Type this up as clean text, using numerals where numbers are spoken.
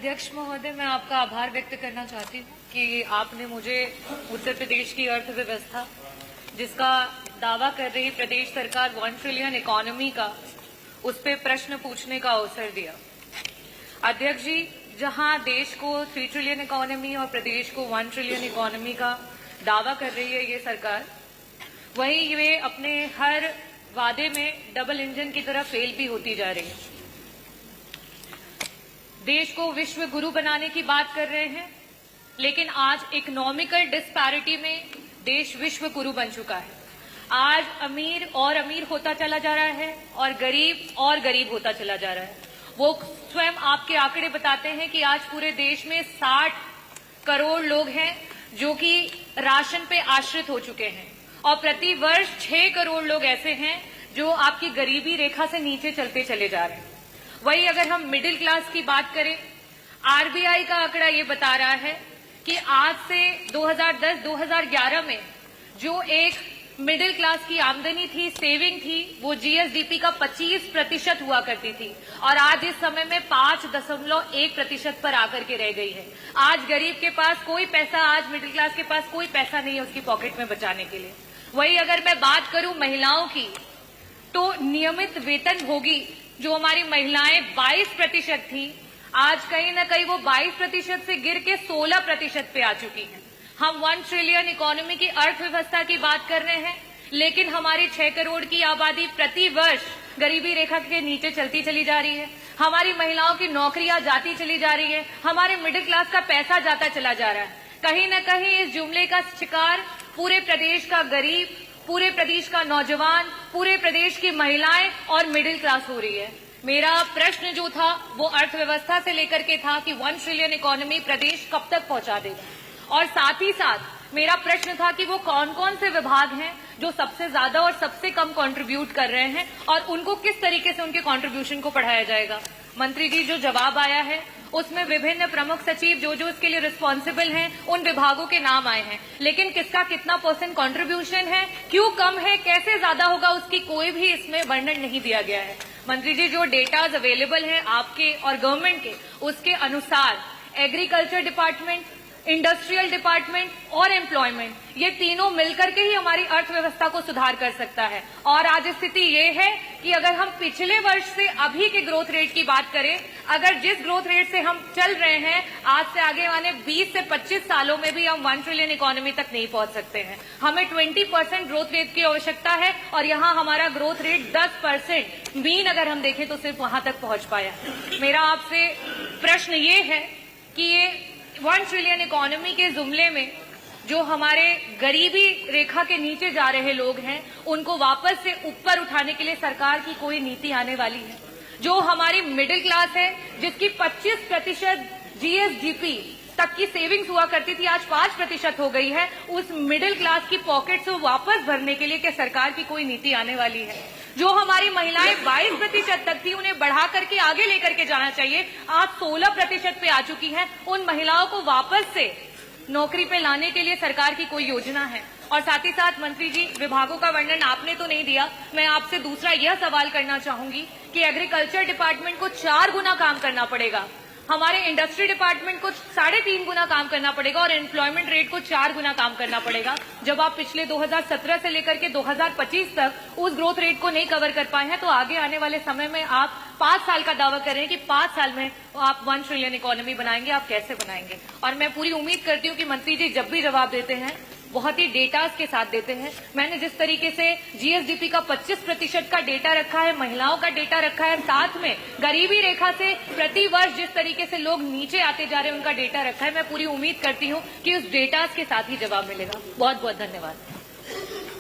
अध्यक्ष महोदय, मैं आपका आभार व्यक्त करना चाहती हूँ कि आपने मुझे उत्तर प्रदेश की अर्थव्यवस्था, जिसका दावा कर रही प्रदेश सरकार 1 ट्रिलियन इकोनॉमी का, उस पर प्रश्न पूछने का अवसर दिया। अध्यक्ष जी, जहां देश को 3 ट्रिलियन इकोनॉमी और प्रदेश को 1 ट्रिलियन इकोनॉमी का दावा कर रही है ये सरकार, वहीं वे अपने हर वादे में डबल इंजन की तरह फेल भी होती जा रही है। देश को विश्व गुरु बनाने की बात कर रहे हैं, लेकिन आज इकोनॉमिकल डिस्पैरिटी में देश विश्व गुरु बन चुका है। आज अमीर और अमीर होता चला जा रहा है और गरीब होता चला जा रहा है। वो स्वयं आपके आंकड़े बताते हैं कि आज पूरे देश में 60 करोड़ लोग हैं जो कि राशन पे आश्रित हो चुके हैं और प्रति वर्ष 6 करोड़ लोग ऐसे हैं जो आपकी गरीबी रेखा से नीचे चलते चले जा रहे हैं। वही अगर हम मिडिल क्लास की बात करें, आरबीआई का आंकड़ा ये बता रहा है कि आज से 2010-2011 में जो एक मिडिल क्लास की आमदनी थी, सेविंग थी, वो जीएसडीपी का 25% हुआ करती थी और आज इस समय में 5.1% पर आकर के रह गई है। आज गरीब के पास कोई पैसा, आज मिडिल क्लास के पास कोई पैसा नहीं है उसकी पॉकेट में बचाने के लिए। वही अगर मैं बात करूं महिलाओं की, तो नियमित वेतनभोगी जो हमारी महिलाएं 22% थी, आज कहीं ना कहीं वो 22% से गिर के 16% पे आ चुकी हैं। हम 1 ट्रिलियन इकोनॉमी की अर्थव्यवस्था की बात कर रहे हैं, लेकिन हमारी 6 करोड़ की आबादी प्रति वर्ष गरीबी रेखा के नीचे चलती चली जा रही है। हमारी महिलाओं की नौकरियां जाती चली जा रही है, हमारे मिडिल क्लास का पैसा जाता चला जा रहा है। कहीं न कहीं इस जुमले का शिकार पूरे प्रदेश का गरीब, पूरे प्रदेश का नौजवान, पूरे प्रदेश की महिलाएं और मिडिल क्लास हो रही है। मेरा प्रश्न जो था वो अर्थव्यवस्था से लेकर के था कि 1 ट्रिलियन इकोनॉमी प्रदेश कब तक पहुंचा देगा, और साथ ही साथ मेरा प्रश्न था कि वो कौन कौन से विभाग हैं जो सबसे ज्यादा और सबसे कम कंट्रीब्यूट कर रहे हैं और उनको किस तरीके से उनके कंट्रीब्यूशन को बढ़ाया जाएगा। मंत्री जी, जो जवाब आया है उसमें विभिन्न प्रमुख सचिव जो इसके लिए रिस्पॉन्सिबल हैं उन विभागों के नाम आए हैं, लेकिन किसका कितना % कंट्रीब्यूशन है, क्यों कम है, कैसे ज्यादा होगा, उसकी कोई भी इसमें वर्णन नहीं दिया गया है। मंत्री जी, जो डेटाज अवेलेबल हैं आपके और गवर्नमेंट के, उसके अनुसार एग्रीकल्चर डिपार्टमेंट, इंडस्ट्रियल डिपार्टमेंट और एम्प्लॉयमेंट, ये तीनों मिलकर के ही हमारी अर्थव्यवस्था को सुधार कर सकता है। और आज स्थिति ये है कि अगर हम पिछले वर्ष से अभी के ग्रोथ रेट की बात करें, अगर जिस ग्रोथ रेट से हम चल रहे हैं, आज से आगे आने 20 से 25 सालों में भी हम 1 ट्रिलियन इकोनॉमी तक नहीं पहुंच सकते हैं। हमें 20% ग्रोथ रेट की आवश्यकता है और यहाँ हमारा ग्रोथ रेट 10% मीन अगर हम देखें तो सिर्फ वहां तक पहुंच पाया। मेरा आपसे प्रश्न ये है कि ये 1 ट्रिलियन इकोनॉमी के जुमले में जो हमारे गरीबी रेखा के नीचे जा रहे लोग हैं, उनको वापस से ऊपर उठाने के लिए सरकार की कोई नीति आने वाली है? जो हमारी मिडिल क्लास है, जिसकी 25% जीएसडीपी तक की सेविंग्स हुआ करती थी, आज 5% हो गई है, उस मिडिल क्लास की पॉकेट से वापस भरने के लिए क्या सरकार की कोई नीति आने वाली है? जो हमारी महिलाएं 22% तक थी, उन्हें बढ़ा करके आगे लेकर के जाना चाहिए, आज 16% पे आ चुकी हैं। उन महिलाओं को वापस से नौकरी पे लाने के लिए सरकार की कोई योजना है? और साथ ही साथ मंत्री जी, विभागों का वर्णन आपने तो नहीं दिया, मैं आपसे दूसरा यह सवाल करना चाहूंगी कि एग्रीकल्चर डिपार्टमेंट को 4 गुना काम करना पड़ेगा, हमारे इंडस्ट्री डिपार्टमेंट को 3.5 गुना काम करना पड़ेगा और एम्प्लॉयमेंट रेट को 4 गुना काम करना पड़ेगा। जब आप पिछले 2017 से लेकर के 2025 तक उस ग्रोथ रेट को नहीं कवर कर पाए हैं, तो आगे आने वाले समय में आप 5 साल का दावा कर रहे हैं कि 5 साल में आप 1 ट्रिलियन इकोनॉमी बनाएंगे, आप कैसे बनाएंगे? और मैं पूरी उम्मीद करती हूँ कि मंत्री जी जब भी जवाब देते हैं बहुत ही डेटास के साथ देते हैं। मैंने जिस तरीके से जीएसडीपी का 25% का डेटा रखा है, महिलाओं का डेटा रखा है, साथ में गरीबी रेखा से प्रति वर्ष जिस तरीके से लोग नीचे आते जा रहे हैं उनका डेटा रखा है, मैं पूरी उम्मीद करती हूँ कि उस डेटास के साथ ही जवाब मिलेगा। बहुत बहुत धन्यवाद।